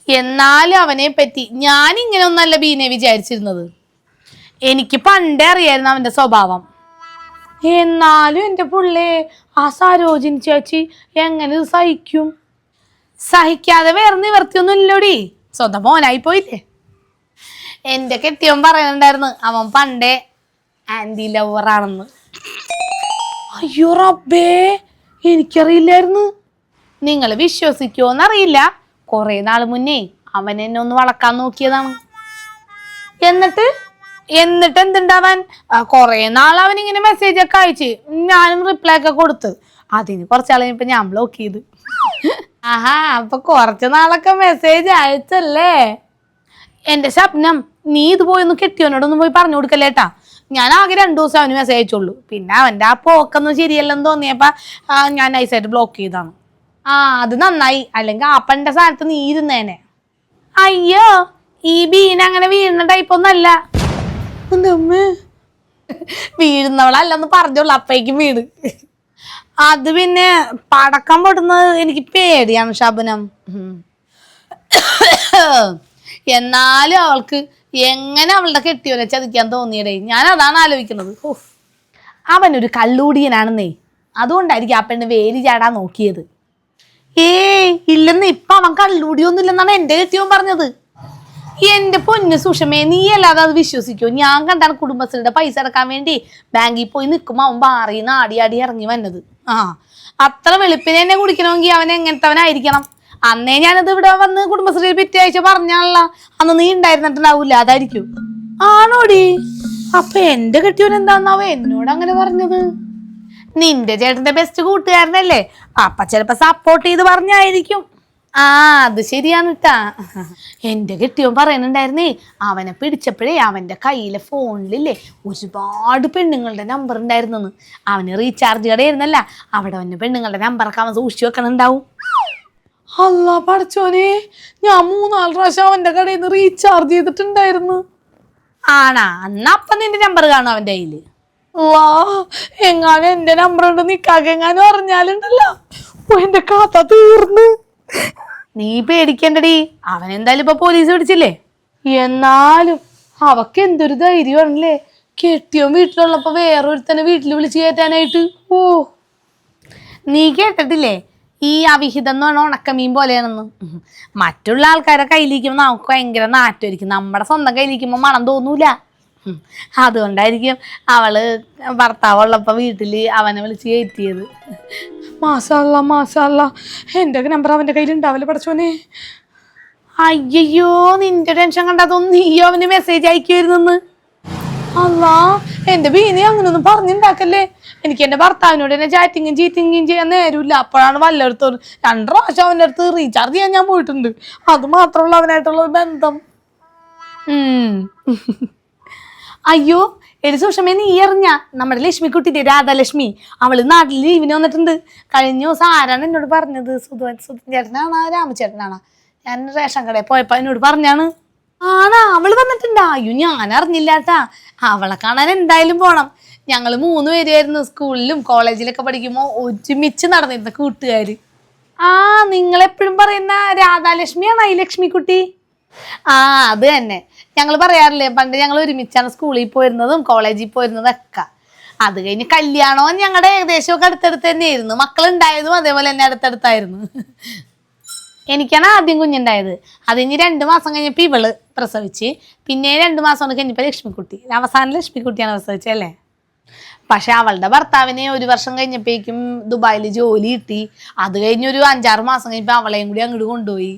എന്നാലും അവനെ പറ്റി ഞാൻ ഇങ്ങനെ ഒന്നല്ല ബീനെ വിചാരിച്ചിരുന്നത്. എനിക്ക് പണ്ടേ അറിയായിരുന്നു അവന്റെ സ്വഭാവം. എന്നാലും എൻ്റെ പുള്ളേ, ആ സരോജിനി ചേച്ചി എങ്ങനെ സഹിക്കും? സഹിക്കാതെ വേറെ നിവർത്തിയൊന്നും ഇല്ലോടി, സ്വന്തം മോനായി പോയില്ലേ. എൻ്റെ കെട്ടിയവൻ പറയുന്നുണ്ടായിരുന്നു അവൻ പണ്ടേ ആന്റി ലവറാണെന്ന്. അയ്യോ റബ്ബേ, എനിക്കറിയില്ലായിരുന്നു. നിങ്ങൾ വിശ്വസിക്കുമോന്നറിയില്ല, കുറെ നാൾ മുന്നേ അവൻ എന്നെ ഒന്ന് വളക്കാൻ നോക്കിയതാണ്. എന്നിട്ട് എന്തുണ്ടാവാൻ, കുറെ നാൾ അവൻ ഇങ്ങനെ മെസ്സേജ് ഒക്കെ അയച്ച് ഞാനും റിപ്ലൈ ഒക്കെ കൊടുത്ത്. അതിന് കുറച്ചാൾ കഴിഞ്ഞപ്പോ ഞാൻ ബ്ലോക്ക് ചെയ്ത്. ആഹാ, അപ്പൊ കുറച്ച് നാളൊക്കെ മെസ്സേജ് അയച്ചല്ലേ. എന്റെ ശബ്നം, നീ ഇത് പോയൊന്ന് കെട്ടിയോനോടൊന്നും പോയി പറഞ്ഞു കൊടുക്കല്ലേട്ടാ. ഞാൻ ആകെ 2 ദിവസം അവന് മെസ്സേജ് അയച്ചുള്ളൂ. പിന്നെ അവന്റെ ആ പോക്കൊന്നും ശരിയല്ലെന്ന് തോന്നിയപ്പോ ഞാൻ നൈസായിട്ട് ബ്ലോക്ക് ചെയ്താണ്. അത് നന്നായി, അല്ലെങ്കിൽ ആപ്പന്റെ സ്ഥാനത്ത് നീ ഇരുന്നേനെ. അയ്യോ, ഈ ബീന അങ്ങനെ വീഴുന്ന ടൈപ്പൊന്നല്ല. വീഴുന്നവളല്ലെന്ന് പറഞ്ഞോളൂ, അപ്പേക്കും വീട്. അത് പിന്നെ പടക്കം പൊടുന്നത് എനിക്ക് പേടിയാണ് ശബനം. എന്നാലും അവൾക്ക് എങ്ങനെ അവളുടെ കെട്ടിയോനെ ചതിക്കാൻ തോന്നിയടേ, ഞാൻ അതാണ് ആലോചിക്കുന്നത്. അവനൊരു കള്ളൂടിയനാണെന്നേ, അതുകൊണ്ടായിരിക്കും ആ പെണ്ണ് വേലി ചാടാൻ നോക്കിയത്. ഇല്ലെന്ന് ഇപ്പൊ അവൻ കള്ളൂടിയൊന്നും ഇല്ലെന്നാണ് എന്റെ കെട്ടിയോൻ പറഞ്ഞത്. എന്റെ പൊന്നു സുഷമേ, നീ അല്ലാതെ അത് വിശ്വസിക്കോ? ഞാൻ കണ്ടാണ് കുടുംബശ്രീയുടെ പൈസ അടക്കാൻ വേണ്ടി ബാങ്കിൽ പോയി നിൽക്കുമ്പോ അവൻ ബാറിന്ന് ആടി ഇറങ്ങി വന്നത്. അത്ര വെളുപ്പിനെ എന്നെ കുടിക്കണമെങ്കിൽ അവൻ എങ്ങനത്തവനായിരിക്കണം. അന്നേ ഞാനത് ഇവിടെ വന്ന് കുടുംബശ്രീ പിറ്റേ ആഴ്ച പറഞ്ഞാണല്ല, അന്ന് നീ ഉണ്ടായിരുന്നിട്ടുണ്ടാവൂല, അതായിരിക്കും. ആണോടി? അപ്പൊ എന്റെ കെട്ടിയോൻ എന്താന്നാവോ എന്നോട് അങ്ങനെ പറഞ്ഞത്? നിന്റെ ചേട്ടന്റെ ബെസ്റ്റ് കൂട്ടുകാരനല്ലേ, അപ്പൊ ചിലപ്പോ സപ്പോർട്ട് ചെയ്ത് പറഞ്ഞായിരിക്കും. അത് ശരിയാണ് കേട്ടാ. എന്റെ കെട്ടിയോൻ പറയുന്നുണ്ടായിരുന്നേ, അവനെ പിടിച്ചപ്പോഴേ അവന്റെ കയ്യിലെ ഫോണിലില്ലേ ഒരുപാട് പെണ്ണുങ്ങളുടെ നമ്പർ ഉണ്ടായിരുന്നെന്ന്. അവന് റീചാർജ് കടയായിരുന്നല്ല, അവിടെ അവന്റെ പെണ്ണുങ്ങളുടെ നമ്പറൊക്കെ അവൻ സൂക്ഷിച്ചു വെക്കണുണ്ടാവും. അല്ലാ പഠിച്ചോനെ, ഞാൻ 3-4 പ്രാവശ്യം അവന്റെ കടയിൽ നിന്ന് റീചാർജ് ചെയ്തിട്ടുണ്ടായിരുന്നു. ആണാ? അന്നപ്പം നിന്റെ നമ്പർ കാണും അവന്റെ കയ്യില്. എങ്ങാനും എന്റെ നമ്പർ ഉണ്ട് നിക്കാക്കെങ്ങാനും അറിഞ്ഞാലുണ്ടല്ലോ എന്റെ കാത്ത തീർന്ന്. നീ പേടിക്കണ്ടടി, അവൻ എന്തായാലും ഇപ്പൊ പോലീസ് പിടിച്ചില്ലേ. എന്നാലും അവക്ക് എന്തൊരു ധൈര്യമാണല്ലേ, കെട്ടിയോ വീട്ടിലുള്ളപ്പോ വേറൊരുത്തനെ വീട്ടിൽ വിളിച്ച് കയറ്റാനായിട്ട്. നീ കേട്ടിട്ടില്ലേ ഈ അവിഹിതം എന്ന് പറഞ്ഞാൽ ഉണക്കമീൻ പോലെയാണെന്ന്? മറ്റുള്ള ആൾക്കാരെ കയ്യിലിരിക്കുമ്പോൾ നമുക്ക് ഭയങ്കര നാറ്റമായിരിക്കും, നമ്മുടെ സ്വന്തം കയ്യിലിരിക്കുമ്പോൾ മണം തോന്നൂല. അതുകൊണ്ടായിരിക്കും അവള് ഭർത്താവുള്ളപ്പോ വീട്ടില് അവനെ വിളിച്ച് കയറ്റിയത്. മാഷാഅല്ലാ, എന്റെ നമ്പർ അവന്റെ കയ്യിൽ ഉണ്ടാവില്ല പഠിച്ചോനെ. അയ്യോ, നിന്റെ ടെൻഷൻ കണ്ടതൊന്നും നീയോ അവന് മെസ്സേജ് അയക്കുമായിരുന്നു. അല്ലാ, എന്റെ ബീനെ അങ്ങനൊന്നും പറഞ്ഞുണ്ടാക്കല്ലേ. എനിക്ക് എന്റെ ഭർത്താവിനോട് തന്നെ ചാറ്റിങ്ങും ചീറ്റിങ്ങും ചെയ്യാൻ നേരമില്ല. അപ്പോഴാണ് വല്ലയിടത്തും 2 പ്രാവശ്യം അവൻ്റെ അടുത്ത് റീചാർജ് ചെയ്യാൻ ഞാൻ പോയിട്ടുണ്ട്. അത് മാത്രമല്ല അവനായിട്ടുള്ള ബന്ധം. അയ്യോ എടി സുഷമേ, നീ അറിഞ്ഞ നമ്മുടെ ലക്ഷ്മിക്കുട്ടിന്റെ രാധാലക്ഷ്മി, അവള് നാട്ടിൽ ലീവിന് വന്നിട്ടുണ്ട്. കഴിഞ്ഞ ദിവസം ആരാണ് എന്നോട് പറഞ്ഞത്? സുധൻ ചേട്ടനാണോ രാമചേട്ടനാണോ? ഞാൻ റേഷൻ കടയിൽ പോയപ്പോ എന്നോട് പറഞ്ഞാണ്. ആണാ? അവള് വന്നിട്ടുണ്ടാ? അയ്യോ, ഞാൻ അറിഞ്ഞില്ലാട്ടാ. അവളെ കാണാൻ എന്തായാലും പോണം. ഞങ്ങള് 3 പേരായിരുന്നു സ്കൂളിലും കോളേജിലൊക്കെ പഠിക്കുമ്പോ ഒരുമിച്ച് നടന്നിരുന്ന കൂട്ടുകാര്. നിങ്ങളെപ്പോഴും പറയുന്ന രാധാലക്ഷ്മിയാണോ ഈ ലക്ഷ്മിക്കുട്ടി? അത് തന്നെ. ഞങ്ങൾ പറയാറില്ലേ, പണ്ട് ഞങ്ങൾ ഒരുമിച്ചാണ് സ്കൂളിൽ പോയിരുന്നതും കോളേജിൽ പോയിരുന്നതൊക്കെ. അത് കഴിഞ്ഞ് കല്യാണവും ഞങ്ങളുടെ ഏകദേശമൊക്കെ അടുത്തടുത്ത് തന്നെയായിരുന്നു. മക്കളുണ്ടായതും അതേപോലെ തന്നെ അടുത്തടുത്തായിരുന്നു. എനിക്കാണ് ആദ്യം കുഞ്ഞുണ്ടായത്. അത് കഴിഞ്ഞ് 2 മാസം കഴിഞ്ഞപ്പോൾ ഇവള് പ്രസവിച്ച്, പിന്നെ 2 മാസം കൊണ്ട് കഴിഞ്ഞപ്പോൾ ലക്ഷ്മിക്കുട്ടി. അവസാനം ലക്ഷ്മിക്കുട്ടിയാണ് പ്രസവിച്ചല്ലേ. പക്ഷെ അവളുടെ ഭർത്താവിനെ 1 വർഷം കഴിഞ്ഞപ്പോഴേക്കും ദുബായിൽ ജോലി കിട്ടി. അത് കഴിഞ്ഞൊരു 5-6 മാസം കഴിഞ്ഞപ്പോൾ അവളെയും കൂടി അങ്ങോട്ട് കൊണ്ടുപോയി.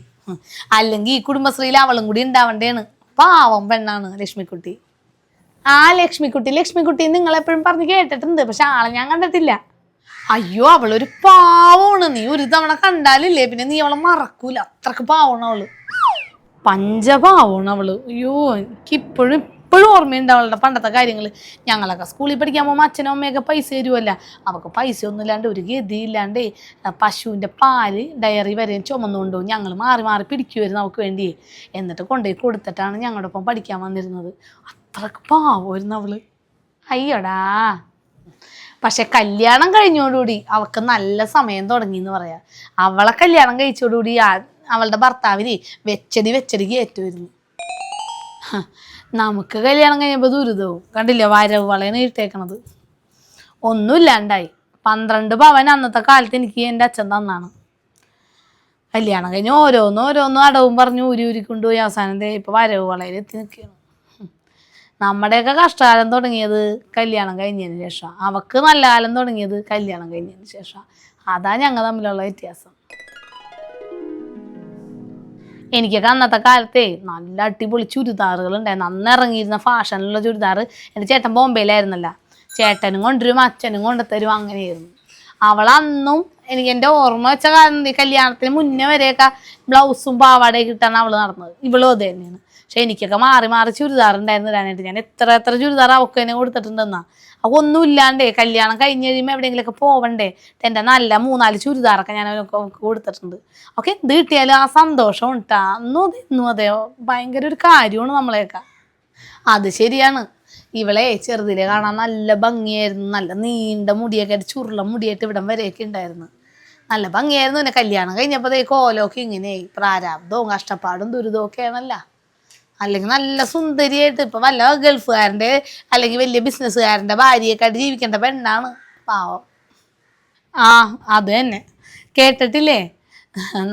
അല്ലെങ്കിൽ ഈ കുടുംബശ്രീയിൽ അവളും കൂടി ഉണ്ടാവണ്ടേണ്. പാവം പെണ്ണാണ് ലക്ഷ്മിക്കുട്ടി. ലക്ഷ്മിക്കുട്ടി നിങ്ങളെപ്പോഴും പറഞ്ഞ് കേട്ടിട്ടുണ്ട്, പക്ഷെ ആളെ ഞാൻ കണ്ടിട്ടില്ല. അയ്യോ, അവളൊരു പാവമാണ്. നീ ഒരു തവണ കണ്ടാലില്ലേ പിന്നെ നീ അവളെ മറക്കൂല, അത്രക്ക് പാവമാണ് അവള്. പഞ്ചപാവമാണ് അവള്. അയ്യോ, എനിക്കിപ്പോഴും ഓർമ്മയുണ്ട് അവളുടെ പണ്ടത്തെ കാര്യങ്ങൾ. ഞങ്ങളൊക്കെ സ്കൂളിൽ പഠിക്കാൻ പോകുമ്പോൾ അച്ഛനും അമ്മയൊക്കെ പൈസ തരുമല്ല. അവൾക്ക് പൈസ ഒന്നും ഇല്ലാണ്ട് ഒരു ഗതിയില്ലാണ്ടേ പശുവിൻ്റെ പാല് ഡയറി വരെ ചുമന്നുകൊണ്ടുപോകും. ഞങ്ങൾ മാറി പിടിക്കുമായിരുന്നു അവൾക്ക് വേണ്ടിയേ. എന്നിട്ട് കൊണ്ടുപോയി കൊടുത്തിട്ടാണ് ഞങ്ങളുടെ ഒപ്പം പഠിക്കാൻ വന്നിരുന്നത്. അത്രക്ക് പാവമായിരുന്നു അവള്. അയ്യോടാ. പക്ഷെ കല്യാണം കഴിഞ്ഞോടുകൂടി അവൾക്ക് നല്ല സമയം തുടങ്ങി എന്ന് പറയാം. അവളെ കല്യാണം കഴിച്ചോടുകൂടി അവളുടെ ഭർത്താവിന് വെച്ചടി കയറ്റുമായിരുന്നു. നമുക്ക് കല്യാണം കഴിയുമ്പോൾ ദുരിതവും കണ്ടില്ല, വരവ് വളയാണ് ഇട്ടേക്കണത്. ഒന്നുമില്ലാണ്ടായി. 12 പവൻ അന്നത്തെ കാലത്ത് എനിക്ക് എൻ്റെ അച്ഛൻ തന്നാണ്. കല്യാണം കഴിഞ്ഞ് ഓരോന്നും അടവും പറഞ്ഞ് ഊരി കൊണ്ടുപോയി അവസാനം ഇപ്പോൾ വരവ് വളയിൽ എത്തി നിൽക്കുകയാണ്. നമ്മുടെയൊക്കെ കഷ്ടകാലം തുടങ്ങിയത് കല്യാണം കഴിഞ്ഞതിന് ശേഷം, അവക്ക് നല്ല കാലം തുടങ്ങിയത് കല്യാണം കഴിഞ്ഞതിന് ശേഷം. അതാ ഞങ്ങൾ തമ്മിലുള്ള വ്യത്യാസം. എനിക്കൊക്കെ അന്നത്തെ കാലത്തെ നല്ല അടിപൊളി ചുരിദാറുകൾ ഉണ്ടായിരുന്നു. അന്ന് ഇറങ്ങിയിരുന്ന ഫാഷനിലുള്ള ചുരിദാർ എൻ്റെ ചേട്ടൻ ബോംബെയിലായിരുന്നല്ല, ചേട്ടനും കൊണ്ടുവരും അച്ഛനും കൊണ്ടുത്തരും, അങ്ങനെയായിരുന്നു. അവളന്നും എനിക്ക് എൻ്റെ ഓർമ്മ വെച്ച കാലം കല്യാണത്തിന് മുന്നേ വരെയൊക്കെ ബ്ലൗസും പാവാടയൊക്കെ ഇട്ടാണ് അവൾ നടന്നത്. ഇവളും അത് തന്നെയാണ്. പക്ഷെ എനിക്കൊക്കെ മാറി ചുരിദാർ ഉണ്ടായിരുന്നു ഇടാനായിട്ട്. ഞാൻ എത്ര ചുരിദാർ അവൾക്ക് തന്നെ കൊടുത്തിട്ടുണ്ടെന്നാ. അവ ഒന്നും ഇല്ലാണ്ടേ കല്യാണം കഴിഞ്ഞ് കഴിയുമ്പോൾ എവിടെയെങ്കിലുമൊക്കെ പോവണ്ടേ, എൻ്റെ നല്ല 3-4 ചുരിദാറൊക്കെ ഞാൻ അവൾക്ക് കൊടുത്തിട്ടുണ്ട്. ഒക്കെ എന്ത് കിട്ടിയാലും ആ സന്തോഷം ഉണ്ടാ ഇന്നും അതെയോ ഭയങ്കര ഒരു കാര്യമാണ് നമ്മളെയൊക്കെ. അത് ശരിയാണ്. ഇവളെ ചെറുതിലെ കാണാൻ നല്ല ഭംഗിയായിരുന്നു. നല്ല നീണ്ട മുടിയൊക്കെ ആയിട്ട് ചുരുള മുടിയായിട്ട് ഇവിടം വരെയൊക്കെ ഉണ്ടായിരുന്നു. നല്ല ഭംഗിയായിരുന്നു. പിന്നെ കല്യാണം കഴിഞ്ഞപ്പോൾ കോലമൊക്കെ ഇങ്ങനെയായി. പ്രാരാബ്ദവും കഷ്ടപ്പാടും ദുരിതവും ഒക്കെ ആണല്ലോ. അല്ലെങ്കിൽ നല്ല സുന്ദരിയായിട്ട് ഇപ്പം വല്ല ഗൾഫുകാരൻ്റെ അല്ലെങ്കിൽ വലിയ ബിസിനസ്സുകാരൻ്റെ ഭാര്യയൊക്കെ ആയിട്ട് ജീവിക്കേണ്ട പെണ്ണാണ് പാവം. ആ അത് തന്നെ കേട്ടിട്ടില്ലേ,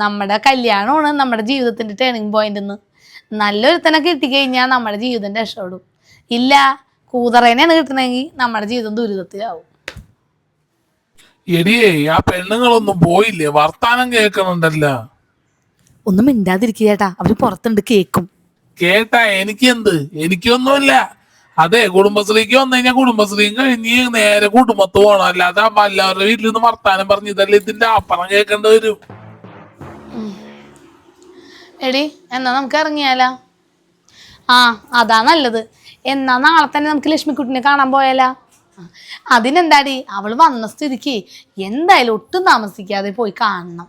നമ്മുടെ കല്യാണമാണ് നമ്മുടെ ജീവിതത്തിൻ്റെ ടേണിങ് പോയിന്റെന്ന്. നല്ലൊരുത്തനെ കിട്ടിക്കഴിഞ്ഞാൽ നമ്മുടെ ജീവിതം രക്ഷപ്പെടും. ഇല്ല, കൂതറേനെയാണ് കിട്ടണമെങ്കിൽ നമ്മുടെ ജീവിതം ദുരിതത്തിലാവും. എടിയേ, ആ പെണ്ണുങ്ങളൊന്നും പോയില്ലേ? വർത്താനം കേൾക്കണുണ്ടല്ലോ. ഒന്നും മിണ്ടാതിരിക്കുക ചേട്ടാ, അവര് പുറത്തുണ്ട് കേക്കും. കേട്ടാ എനിക്കെന്ത്? എനിക്കൊന്നുമില്ല. അതെ, കുടുംബശ്രീക്ക് വന്നു കഴിഞ്ഞാൽ കുടുംബശ്രീയും കഴിഞ്ഞ് നേരെ കുടുംബത്ത് പോകണം. അല്ലാതെ എല്ലാവരുടെ വീട്ടിൽ നിന്ന് വർത്താനം പറഞ്ഞ് ഇതല്ലേ ഇതിന്റെ അപ്പുറം കേൾക്കേണ്ടി വരും. എടി എന്നാ നമുക്ക് ഇറങ്ങിയാലോ? ആ അതാ നല്ലത്. എന്നാ നാളെ തന്നെ നമുക്ക് ലക്ഷ്മിക്കുട്ടിനെ കാണാൻ പോയാലോ? അതിനെന്താടി, അവൾ വന്ന സ്ഥിതിക്ക് എന്തായാലും ഒട്ടും താമസിക്കാതെ പോയി കാണണം.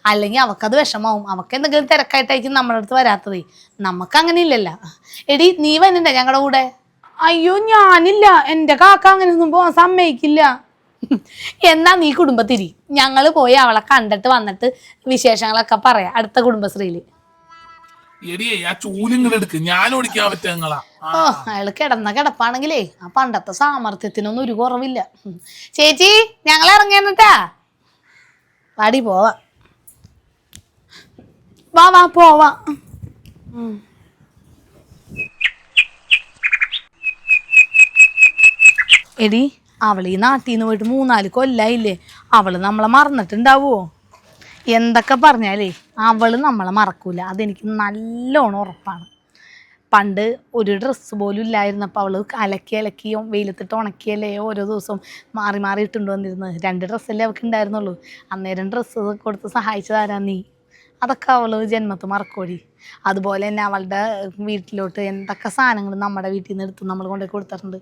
അല്ലെങ്കിൽ അവക്കത് വിഷമാവും. അവക്ക് എന്തെങ്കിലും തിരക്കായിട്ടായിരിക്കും നമ്മുടെ അടുത്ത് വരാത്തത്. നമുക്ക് അങ്ങനെ ഇല്ലല്ലോ. എടി നീ വന്നിട്ടുണ്ടേ ഞങ്ങളുടെ കൂടെ? അയ്യോ ഞാനില്ല, എൻ്റെ കാക്ക അങ്ങനെയൊന്നും പോകാൻ സമ്മതിക്കില്ല. എന്നാ നീ കുടുംബത്തിരി, ഞങ്ങൾ പോയി അവളെ കണ്ടിട്ട് വന്നിട്ട് വിശേഷങ്ങളൊക്കെ പറയാം അടുത്ത കുടുംബശ്രീയില്. ഓ അയാൾ കിടന്ന കിടപ്പാണെങ്കിലേ ആ പണ്ടത്തെ സാമർത്ഥ്യത്തിനൊന്നും ഒരു കുറവില്ല. ചേച്ചി ഞങ്ങൾ ഇറങ്ങിയാട്ടാ, പാടി പോവാ. വാ പോവാ. എടി അവളീ നാട്ടിൽ നിന്ന് പോയിട്ട് 3-4 കൊല്ലായില്ലേ. അവള് നമ്മളെ മറന്നിട്ടുണ്ടാവുമോ? എന്തൊക്കെ പറഞ്ഞാലേ അവള് നമ്മളെ മറക്കൂല, അതെനിക്ക് നല്ലോണം ഉറപ്പാണ്. പണ്ട് ഒരു ഡ്രസ്സ് പോലും ഇല്ലായിരുന്നപ്പോൾ അവള് അലക്കിയും വെയിലത്തിട്ട് ഉണക്കിയല്ലേ ഓരോ ദിവസവും മാറി ഇട്ടുകൊണ്ട് വന്നിരുന്നത്. 2 ഡ്രസ്സല്ലേ അവൾക്ക് ഉണ്ടായിരുന്നുള്ളൂ. അന്നേരം ഡ്രസ്സ് കൊടുത്ത് സഹായിച്ചതാരാ? നീ. അതൊക്കെ അവള് ജന്മത്ത് മറക്കോടി. അതുപോലെ തന്നെ അവളുടെ വീട്ടിലോട്ട് എന്തൊക്കെ സാധനങ്ങൾ നമ്മുടെ വീട്ടിൽ നിന്ന് എടുത്ത് നമ്മൾ കൊണ്ടുപോയി കൊടുത്തിട്ടുണ്ട്.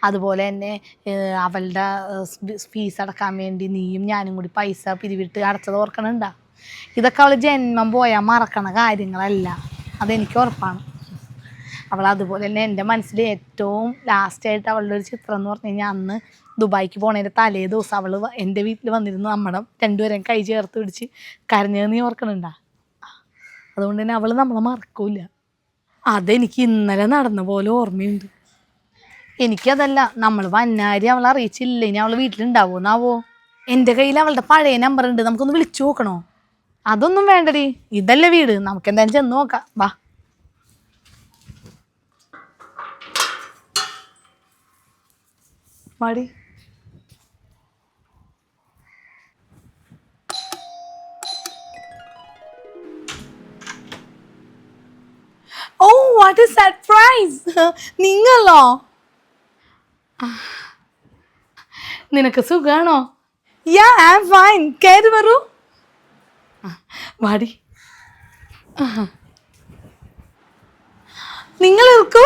അതുപോലെ തന്നെ അവളുടെ ഫീസ് അടക്കാൻ വേണ്ടി നീയും ഞാനും കൂടി പൈസ പിരിവിട്ട് അടച്ചത് ഓർക്കണുണ്ടാ? ഇതൊക്കെ അവൾ ജന്മം പോയാൽ മറക്കണ കാര്യങ്ങളല്ല, അതെനിക്ക് ഉറപ്പാണ്. അവൾ അതുപോലെ തന്നെ എൻ്റെ മനസ്സിൽ ഏറ്റവും ലാസ്റ്റായിട്ട് അവളുടെ ഒരു ചിത്രം എന്ന് പറഞ്ഞു കഴിഞ്ഞാൽ അന്ന് ദുബായിക്ക് പോണതിൻ്റെ തലേ ദിവസം അവൾ എൻ്റെ വീട്ടിൽ വന്നിരുന്നു. നമ്മുടെ രണ്ടുപേരെയും കൈ ചേർത്ത് പിടിച്ച് കരഞ്ഞത് നീ ഓർക്കണുണ്ടാ? അതുകൊണ്ട് തന്നെ അവൾ നമ്മളെ മറക്കൂല. അതെനിക്ക് ഇന്നലെ നടന്ന പോലെ ഓർമ്മയുണ്ട്. എനിക്കതല്ല, നമ്മൾ വന്നാരി അവളെ അറിയിച്ചില്ല, ഇനി അവൾ വീട്ടിലുണ്ടാവുമെന്നാവോ? എൻ്റെ കയ്യിൽ അവളുടെ പഴയ നമ്പർ ഉണ്ട്, നമുക്കൊന്ന് വിളിച്ചു നോക്കണോ? അതൊന്നും വേണ്ടടി, ഇതല്ലേ വീട്, നമുക്ക് എന്തായാലും ചെന്ന് നോക്കാം. വാ. വാടി. Oh what a surprise! നിങ്ങളോ? നിനക്ക് സുഖാണോ? യാ ഐ ആം ഫൈൻ, കയറി വരൂ. വാടി. നിങ്ങൾ ഇരിക്കൂ.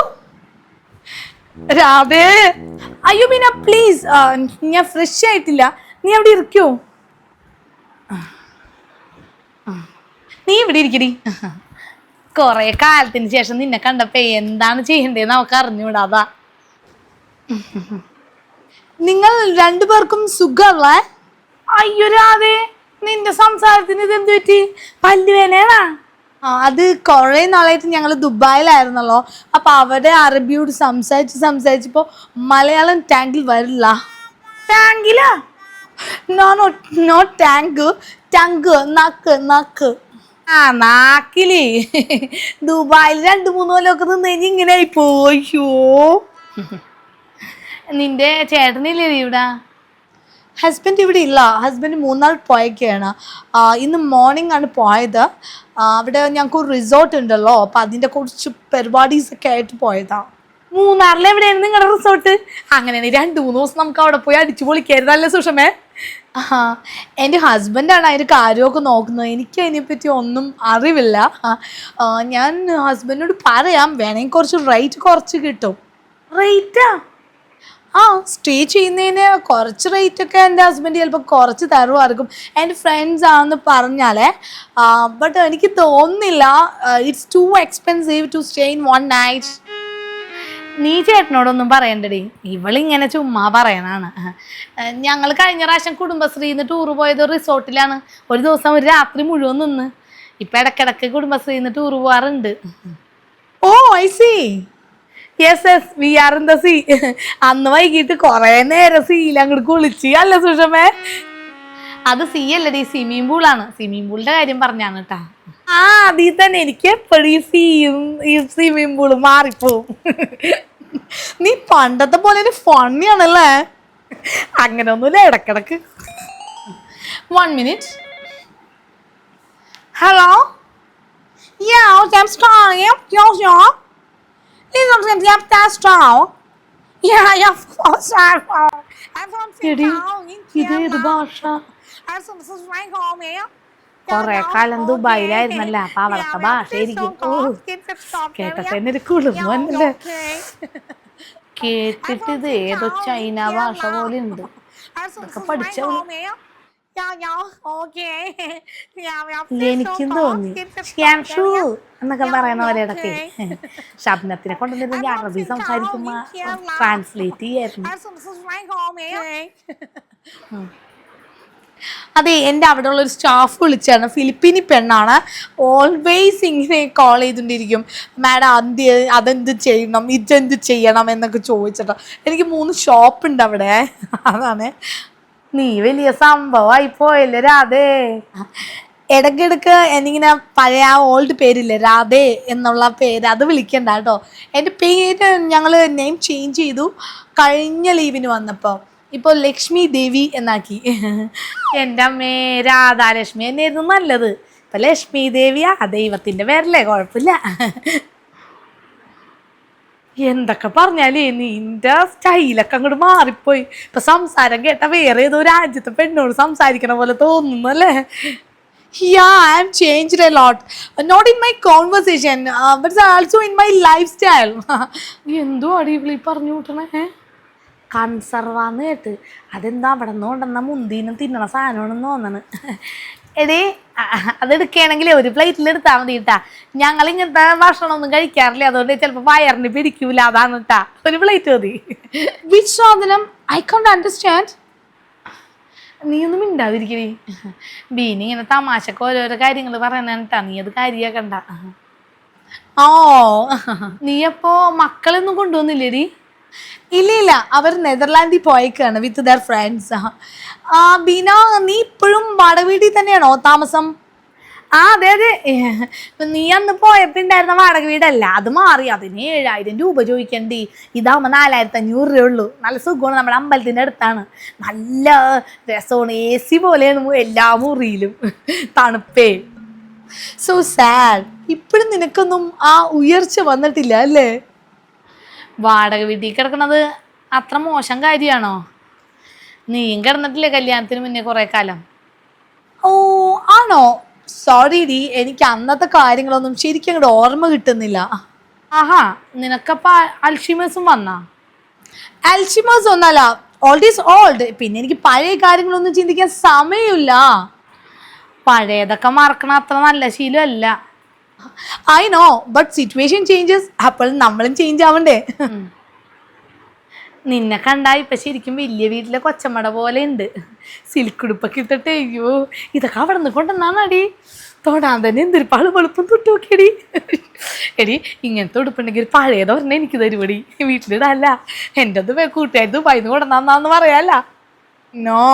രാധേ, അയ്യോ പിന്നെ പ്ലീസ്, ഞാൻ ഫ്രഷ് ആയിട്ടില്ല, നീ അവിടെ ഇരിക്കൂ. നീ ഇവിടെ ഇരിക്കടി. കുറെ കാലത്തിന് ശേഷം നിന്നെ കണ്ടപ്പോ എന്താണ് ചെയ്യണ്ടേന്ന് അവക്ക് അറിഞ്ഞൂടാ. അതാ. നിങ്ങൾ 2 പേർക്കും സുഖല്ലേ? അയ്യോ രാധേ, നിന്റെ സംസാരത്തിന് ഇത് എന്ത് പറ്റി? പല്ലുവേനയാണാ? അത് കുറെ നാളായിട്ട് ഞങ്ങൾ ദുബായിലായിരുന്നല്ലോ. അപ്പൊ അവിടെ അറബിയോട് സംസാരിച്ചപ്പോ മലയാളം ടാങ്കിൽ വരില്ല. ടാങ്കിലാ? No no no tank, tongue, നാക്ക് നാക്ക്. നാക്കിലേ ദുബായിൽ 2-3 കൊല്ലമൊക്കെ നിന്ന് കഴിഞ്ഞ് ഇങ്ങനെ പോയോ. നിന്റെ ചേട്ടനില്ലേ ഇവിടെ? ഹസ്ബൻഡ് ഇവിടെ ഇല്ല. ഹസ്ബൻഡ് 3 നാൾ പോയൊക്കെയാണ്. ഇന്ന് മോർണിംഗ് ആണ് പോയത്. അവിടെ ഞങ്ങൾക്ക് ഒരു റിസോർട്ട് ഉണ്ടല്ലോ, അപ്പൊ അതിന്റെ കുറച്ച് പരിപാടീസൊക്കെ ആയിട്ട് പോയതാ. മൂന്നാറിൽ എവിടെയാണ് നിങ്ങളുടെ റിസോർട്ട്? അങ്ങനെയാണെങ്കിൽ 2-3 ദിവസം നമുക്ക് അവിടെ പോയി അടിച്ചു പൊളിക്കായിരുന്നല്ലേ സുഷമേ? എൻ്റെ ഹസ്ബൻഡാണ് അതിൻ്റെ കാര്യമൊക്കെ നോക്കുന്നത്. എനിക്ക് അതിനെപ്പറ്റി ഒന്നും അറിവില്ല. ഞാൻ ഹസ്ബൻഡിനോട് പറയാം, വേണമെങ്കിൽ കുറച്ച് റേറ്റ് കുറച്ച് കിട്ടും. റേറ്റാ? സ്റ്റേ ചെയ്യുന്നതിന് കുറച്ച് റേറ്റൊക്കെ എൻ്റെ ഹസ്ബൻഡ് ചിലപ്പോൾ കുറച്ച് തരുമായിരിക്കും, എൻ്റെ ഫ്രണ്ട്സ് ആണെന്ന് പറഞ്ഞാലേ. ബട്ട് എനിക്ക് തോന്നുന്നില്ല, it's too expensive to stay in 1 night. നീ ചേട്ടനോടൊന്നും പറയണ്ടടി, ഇവളിങ്ങനെ ചുമ്മാ പറയണാണ്. ഞങ്ങൾ കഴിഞ്ഞ പ്രാവശ്യം കുടുംബശ്രീന്ന് ടൂറ് പോയത് റിസോർട്ടിലാണ്. ഒരു ദിവസം ഒരു രാത്രി മുഴുവൻ നിന്ന്. ഇപ്പം ഇടയ്ക്കിടയ്ക്ക് കുടുംബശ്രീന്ന് ടൂറ് പോവാറുണ്ട്. Oh I see. Yes we are in the sea. അന്ന് വൈകിട്ട് കൊറേ നേരം സീയിൽ അങ്ങോട്ട് കുളിച്ച് അല്ല സുഷമേ? അത് സീ അല്ലടി, സ്വിമ്മിംഗ് പൂളാണ്. സ്വിമ്മിംഗ് പൂളിന്റെ കാര്യം പറഞ്ഞാണ് കേട്ടാ. അതിൽ തന്നെ എനിക്ക് എപ്പോഴും ഈ സീയും ഈ സ്വിമ്മിംഗ് പൂളും മാറിപ്പോവും. നീ പണ്ടത്തെ പോലെ ഫണ്ണിയാണല്ലേ? അങ്ങനെ ഒന്നുമില്ല, ഇടക്കിടക്ക്. 1 minute. ഹലോ. ഇതേത് ഭാഷ? കൊറേ കാലം ദുബായിലായിരുന്നല്ല, അപ്പൊ അവിടുത്തെ ഭാഷ ആയിരിക്കും. കേട്ടപ്പോ എന്നെ ഒരു കുളിമല്ലേ. കേട്ടിട്ട് ഇത് ഏതോ ചൈന ഭാഷ പോലെ ഉണ്ട്. ഇതൊക്കെ പഠിച്ചോ? എനിക്കും തോന്നി ഷ്യാൻഷു എന്നൊക്കെ പറയുന്ന പോലെ ഇടയ്ക്ക്. ശബ്ദത്തിനെ കൊണ്ടുവന്നിരുന്നെങ്കിൽ അറബി സംസാരിക്കുമ്പോ ട്രാൻസ്ലേറ്റ് ചെയ്യായിരുന്നു. അതെ, എൻ്റെ അവിടെ ഉള്ള ഒരു സ്റ്റാഫ് വിളിച്ചാണ്. ഫിലിപ്പീനി പെണ്ണാണ്. ഓൾവേസ് ഇങ്ങനെ കോൾ ചെയ്തുകൊണ്ടിരിക്കും, മാഡം അതെന്ത് ചെയ്യണം, ഇതെന്ത് ചെയ്യണം എന്നൊക്കെ ചോദിച്ചിട്ട്. എനിക്ക് 3 ഷോപ്പുണ്ട് അവിടെ. അതാണ്. നീ വലിയ സംഭവമായി പോയല്ലേ രാധേ. ഇടയ്ക്കിടയ്ക്ക് എന്നിങ്ങനെ പഴയ ഓൾഡ് പേരില്ലേ രാധേ എന്നുള്ള പേര്, അത് വിളിക്കണ്ട കേട്ടോ. എൻ്റെ പേര് ഞങ്ങൾ നെയിം ചേഞ്ച് ചെയ്തു കഴിഞ്ഞ ലീവിന് വന്നപ്പോൾ. ഇപ്പോൾ ലക്ഷ്മി ദേവി എന്നാക്കി. എൻ്റെ അമ്മേ, രാധാലക്ഷ്മി തന്നെയായിരുന്നു നല്ലത്. ഇപ്പൊ ലക്ഷ്മി ദേവിയാ, ദൈവത്തിന്റെ പേരല്ലേ, കുഴപ്പമില്ല. എന്തൊക്കെ പറഞ്ഞാലേ നിന്റെ സ്റ്റൈലൊക്കെ അങ്ങോട്ട് മാറിപ്പോയി. ഇപ്പൊ സംസാരം കേട്ട വേറെ ഏതോ രാജ്യത്തെ പെണ്ണോട് സംസാരിക്കണ പോലെ തോന്നുന്നു അല്ലേ? Yeah, I am changed a lot. Not in my conversation, but also in my lifestyle. എന്തോ അടിപൊളി പറഞ്ഞു കൂട്ടണേ. കൺസർവാന്ന് കേട്ട് അതെന്താ അവിടെ നിന്ന് കൊണ്ടുവന്ന മുന്തിനും തിന്നണ സാധനമാണെന്ന് തോന്നണ്. എടേ, അതെടുക്കുകയാണെങ്കിൽ ഒരു പ്ലേറ്റിൽ എടുത്താൽ മതി കേട്ടാ. ഞങ്ങൾ ഇങ്ങനത്തെ ഭക്ഷണമൊന്നും കഴിക്കാറില്ല, അതുകൊണ്ട് ചിലപ്പോൾ വയറിന് പിടിക്കൂല. അതാണ് കേട്ടാ, ഒരു പ്ലേറ്റ് മതി. വിച്ച് സാധനം? I can't understand. നീ ഒന്നും മിണ്ടാതിരിക്കണേ. ബീനി ഇങ്ങനെ തമാശക്ക് ഓരോരോ കാര്യങ്ങൾ പറയണേട്ടാ, നീ അത് കാര്യാക്കണ്ട. നീ അപ്പോ മക്കളൊന്നും കൊണ്ടുവന്നില്ലേടി? ഇല്ല, അവർ നെതർലാൻഡിൽ പോയേക്കാണ് വിത്ത് ദർ ഫ്രണ്ട്സ്. ബീന, നീ ഇപ്പോഴും വാടക വീട്ടിൽ തന്നെയാണോ താമസം? അതെ. നീ അന്ന് പോയപ്പോ ഉണ്ടായിരുന്ന വാടക വീടല്ല, അത് മാറി. അതിന് 7000 രൂപ ചോദിക്കണ്ടി. ഇതാവുമ്പോ 4500 രൂപ ഉള്ളൂ. നല്ല സുഖമാണ്, നമ്മുടെ അമ്പലത്തിന്റെ അടുത്താണ്. നല്ല രസമാണ്, AC പോലെയാണ് എല്ലാ മുറിയിലും. തണുപ്പേ. So sad. ഇപ്പോഴും നിനക്കൊന്നും ആ ഉയർച്ച വന്നിട്ടില്ല അല്ലേ? വാടക വീട്ടിൽ കിടക്കണത് അത്ര മോശം കാര്യമാണോ? നീയും കിടന്നിട്ടില്ലേ കല്യാണത്തിന് മുന്നേ കുറെ കാലം? ഓ ആണോ? സോറി ഡി, എനിക്ക് അന്നത്തെ കാര്യങ്ങളൊന്നും ശരിക്കും അങ്ങോട്ട് ഓർമ്മ കിട്ടുന്നില്ല. ആഹാ, നിനക്കപ്പ അൽഷിമേഴ്സും വന്നാ? അൽഷിമേഴ്സ് ഒന്നല്ല, ഓൾഡ് ഈസ് ഓൾഡ്. പിന്നെ എനിക്ക് പഴയ കാര്യങ്ങളൊന്നും ചിന്തിക്കാൻ സമയമില്ല. പഴയതൊക്കെ മറക്കണ അത്ര നല്ല ശീലമല്ല. I know, but situation changes. അപ്പോൾ നമ്മളും ചേഞ്ച് ആവണ്ടേ? നിന്നെ കണ്ടാ ഇപ്പൊ ശരിക്കും വലിയ വീട്ടിലെ കൊച്ചമ്മട പോലെ ഉണ്ട്. സിൽക്കുടുപ്പൊക്കെ ഇട്ടിട്ട് അയ്യോ ഇതൊക്കെ അവിടെ നിന്ന് കൊണ്ടുവന്നാണടി. തൊടാൻ തന്നെ എന്തൊരു വെളുപ്പം തൊട്ട് നോക്കിയടി. എടി ഇങ്ങനത്തെ ഉടുപ്പുണ്ടെങ്കിൽ ഒരു പഴയത് പറഞ്ഞാൽ എനിക്ക് തരുപടി, വീട്ടിലിടല്ല. എൻ്റെ അത് കൂട്ടുകാർ ദുബായിന്ന് കൊണ്ടുവന്നാന്ന് പറയാല്ല. നോ,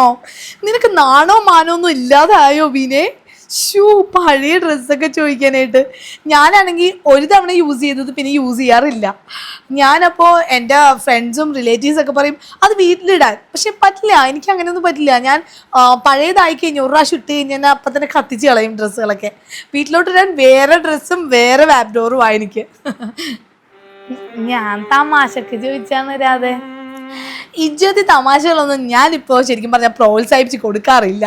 നിനക്ക് നാണോ മാനോ ഒന്നും ഇല്ലാതായോ ബീനെ? ഷൂ പഴയ ഡ്രസ്സൊക്കെ ചോദിക്കാനായിട്ട്. ഞാനാണെങ്കിൽ ഒരു തവണ യൂസ് ചെയ്തത് പിന്നെ യൂസ് ചെയ്യാറില്ല. ഞാനപ്പോൾ എൻ്റെ ഫ്രണ്ട്സും റിലേറ്റീവ്സൊക്കെ പറയും അത് വീട്ടിലിടാൻ. പക്ഷെ പറ്റില്ല, എനിക്ക് അങ്ങനെയൊന്നും പറ്റില്ല. ഞാൻ പഴയതായി കഴിഞ്ഞ് ഒരു പ്രാവശ്യം ഇട്ട് കഴിഞ്ഞാൽ അപ്പം തന്നെ കത്തിച്ച് കളയും ഡ്രസ്സുകളൊക്കെ. വീട്ടിലോട്ടിടാൻ വേറെ ഡ്രസ്സും വേറെ വാബ്ഡോറും എനിക്ക്. ഞാൻ തമാശക്ക് ചോദിച്ചാന്ന് രാധെ. ഇജ്ജതി തമാശകളൊന്നും ഞാനിപ്പോൾ ശരിക്കും പറഞ്ഞാൽ പ്രോത്സാഹിപ്പിച്ച് കൊടുക്കാറില്ല.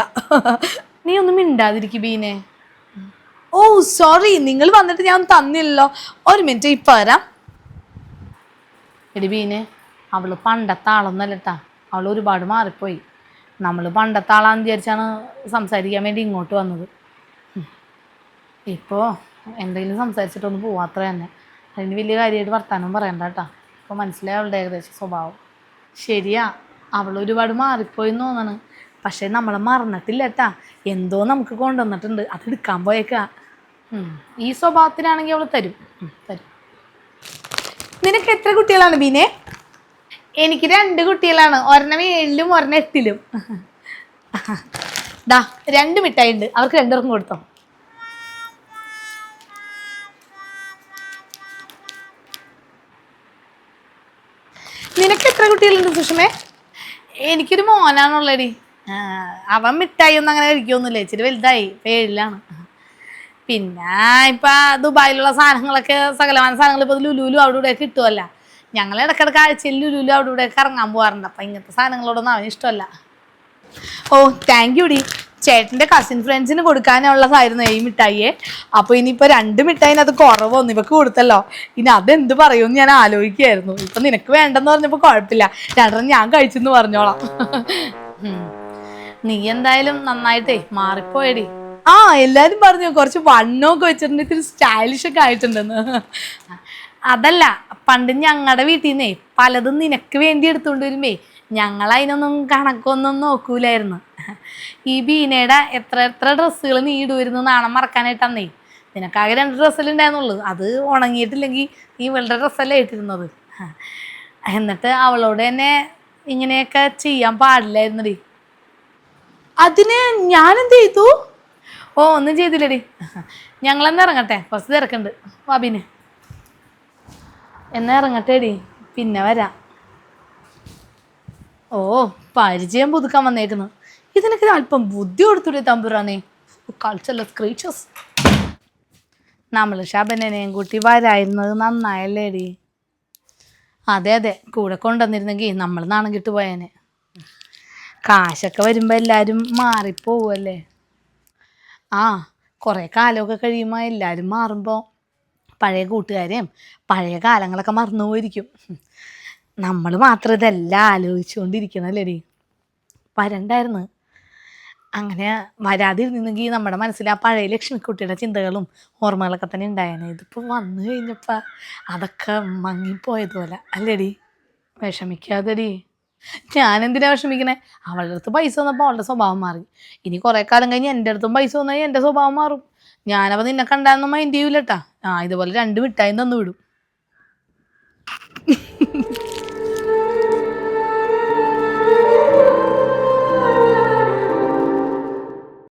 നീ ഒന്നും മിണ്ടാതിരിക്കും ബീനെ. ഓ സോറി, നിങ്ങൾ വന്നിട്ട് ഞാൻ തന്നില്ലല്ലോ. ഒരു മിനിറ്റ് ഇപ്പം വരാം. എടി ബീനെ, അവള് പണ്ടത്തെ ആളൊന്നല്ലട്ടാ, അവൾ ഒരുപാട് മാറിപ്പോയി. നമ്മൾ പണ്ടത്തെ ആളാന്ന് വിചാരിച്ചാണ് സംസാരിക്കാൻ വേണ്ടി ഇങ്ങോട്ട് വന്നത്. ഇപ്പോൾ എന്തെങ്കിലും സംസാരിച്ചിട്ടൊന്ന് പോവാത്ര തന്നെ. അതിന് വലിയ കാര്യമായിട്ട് വർത്താനം പറയണ്ട കേട്ടാ. ഇപ്പോൾ മനസ്സിലായി അവളുടെ ഏകദേശം സ്വഭാവം. ശരിയാ, അവൾ ഒരുപാട് മാറിപ്പോയി എന്ന് തോന്നണ്. പക്ഷെ നമ്മളെ മറന്നിട്ടില്ല കേട്ടാ. എന്തോ നമുക്ക് കൊണ്ടുവന്നിട്ടുണ്ട്, അത് എടുക്കാൻ പോയേക്കാ. ഈ സ്വഭാവത്തിനാണെങ്കിൽ അവൾ തരും. നിനക്ക് എത്ര കുട്ടികളാണ് ബീനെ? എനിക്ക് 2 കുട്ടികളാണ്, ഒരെണ്ണം 7ലും ഒരെണ്ണം 8ലും. ദാ 2 മിഠായി ഉണ്ട്, അവർക്ക് 2 പേർക്കും കൊടുത്തോ. നിനക്ക് എത്ര കുട്ടികളുണ്ട് സുഷമേ? എനിക്കൊരു മോനാണുള്ളടി. അവൻ മിഠായി ഒന്നും അങ്ങനെ കഴിക്കൊന്നുമില്ല, ഇച്ചിരി വലുതായി, 7ലാണ്. പിന്നെ ഇപ്പം ദുബായിലുള്ള സാധനങ്ങളൊക്കെ, സകലമാന സാധനങ്ങൾ ഇപ്പോൾ ലുലുലു അവിടെ ഇവിടെയൊക്കെ കിട്ടുമല്ല. ഞങ്ങൾ ഇടയ്ക്കിടയ്ക്ക് ആഴ്ചയിൽ ലുലുലു അവിടെ ഇവിടെയൊക്കെ ഇറങ്ങാൻ പോകാറുണ്ട്. അപ്പം ഇങ്ങനത്തെ സാധനങ്ങളോടൊന്നും അവന് ഇഷ്ടമല്ല. ഓ താങ്ക് യു ഡി. ചേട്ടൻ്റെ കസിൻ ഫ്രണ്ട്സിന് കൊടുക്കാനുള്ളതായിരുന്നു ഈ മിഠായിയെ. അപ്പോൾ ഇനിയിപ്പോൾ 2 മിഠായിനകത്ത് കുറവൊന്നും ഇവക്ക് കൊടുത്തല്ലോ. ഇനി അതെന്ത് പറയുമെന്ന് ഞാൻ ആലോചിക്കുകയായിരുന്നു. ഇപ്പം നിനക്ക് വേണ്ടെന്ന് പറഞ്ഞപ്പോൾ കുഴപ്പമില്ല, 2 ഞാൻ കഴിച്ചെന്ന് പറഞ്ഞോളാം. നീ എന്തായാലും നന്നായിട്ടേ മാറിപ്പോയടി. ആ എല്ലാരും പറഞ്ഞു കുറച്ച് വണ്ണമൊക്കെ വെച്ചിട്ടുണ്ട്, ഇത്തിരി സ്റ്റൈലിഷ് ഒക്കെ ആയിട്ടുണ്ടെന്ന്. അതല്ല, പണ്ട് ഞങ്ങളുടെ വീട്ടിൽ നിന്നേ പലതും നിനക്ക് വേണ്ടി എടുത്തുകൊണ്ട് വരുമ്പേ ഞങ്ങൾ അതിനൊന്നും കണക്കൊന്നും നോക്കൂലായിരുന്നു. ഈ ബീനയുടെ എത്ര ഡ്രസ്സുകൾ നീ ഇടുവരുന്നു നാണം മറക്കാനായിട്ടന്നേ. നിനക്കാകെ 2 ഡ്രസ്സല്ലേ ഉണ്ടായിരുന്നുള്ളൂ, അത് ഉണങ്ങിയിട്ടില്ലെങ്കിൽ നീ ഇവളുടെ ഡ്രസ്സല്ലേ ഇട്ടിരുന്നത്. എന്നിട്ട് അവളോട് തന്നെ ഇങ്ങനെയൊക്കെ ചെയ്യാൻ പാടില്ലായിരുന്നടി. അതിന് ഞാനെന്ത് ചെയ്തു? ഓ ഒന്നും ചെയ്തില്ലടി. ഞങ്ങളെന്നാ ഇറങ്ങട്ടെ, കുറച്ച് തിരക്കുണ്ട്. വാബിന് എന്നാ ഇറങ്ങട്ടേടി, പിന്നെ വരാം. ഓ പരിചയം പുതുക്കാൻ വന്നേക്കുന്നു. ഇതിനൊക്കെ അല്പം ബുദ്ധി കൊടുത്തൂടെ തമ്പുരാനെ. Cultureless creatures. നമ്മൾ ശബനനെയും കൂട്ടി വരായിരുന്നത് നന്നായല്ലേടി. അതെ കൂടെ കൊണ്ടുവന്നിരുന്നെങ്കിൽ നമ്മൾ നാണം കിട്ടു പോയേനെ. കാശൊക്കെ വരുമ്പോൾ എല്ലാവരും മാറിപ്പോവല്ലേ. ആ കുറേ കാലമൊക്കെ കഴിയുമ്പോൾ എല്ലാവരും മാറുമ്പോൾ പഴയ കൂട്ടുകാരെയും പഴയ കാലങ്ങളൊക്കെ മറന്നു പോയിരിക്കും. നമ്മൾ മാത്രം ഇതെല്ലാം ആലോചിച്ചുകൊണ്ടിരിക്കണല്ലേടി. വരണ്ടായിരുന്നു. അങ്ങനെ വരാതിരുന്നെങ്കിൽ നമ്മുടെ മനസ്സിൽ ആ പഴയ ലക്ഷ്മിക്കുട്ടിയുടെ ചിന്തകളും ഓർമ്മകളൊക്കെ തന്നെ ഉണ്ടായേനെ. ഇതിപ്പോൾ വന്നു കഴിഞ്ഞപ്പോൾ അതൊക്കെ മങ്ങിപ്പോയതുപോലെ അല്ലേടി. വിഷമിക്കാതെടി. ഞാനെന്തിനാ വിഷമിക്കണേ? അവളുടെ അടുത്ത് പൈസ വന്നപ്പോൾ അവളുടെ സ്വഭാവം മാറി. ഇനി കുറേ കാലം കഴിഞ്ഞ് എൻ്റെ അടുത്തും പൈസ വന്നാൽ എൻ്റെ സ്വഭാവം മാറും. ഞാനപ്പോൾ നിന്നെ കണ്ടാലൊന്നും മൈൻഡ് ചെയ്യൂലട്ടാ. ഇതുപോലെ 2 മിഠായി തന്നു വിടും.